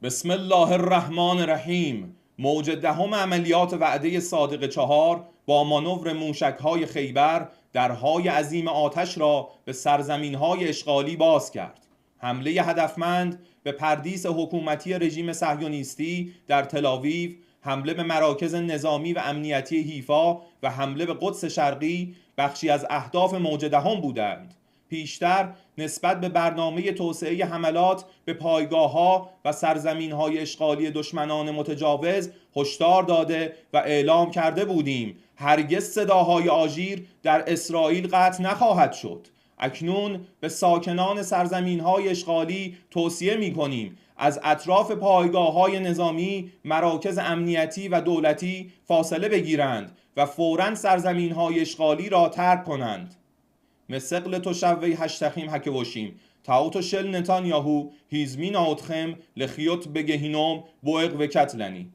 بسم الله الرحمن الرحیم. موج دهم عملیات وعده صادق 4 با مانور موشک‌های خیبر درهای عظیم آتش را به سرزمین‌های اشغالی باز کرد. حمله هدفمند به پردیس حکومتی رژیم صهیونیستی در تل‌آویو، حمله به مراکز نظامی و امنیتی حیفا و حمله به قدس شرقی بخشی از اهداف موج دهم بودند. پیشتر نسبت به برنامه توسعه حملات به پایگاه‌ها و سرزمین‌های اشغالی دشمنان متجاوز هشدار داده و اعلام کرده بودیم هرگز صداهای آژیر در اسرائیل قطع نخواهد شد. اکنون به ساکنان سرزمین‌های اشغالی توصیه می‌کنیم از اطراف پایگاه‌های نظامی، مراکز امنیتی و دولتی فاصله بگیرند و فوراً سرزمین‌های اشغالی را ترک کنند. מסגל תושבי השטחים הכבושים, טעות של נתניהו הזמינה אתכם לחיות בגיהינום בוער וקטלני.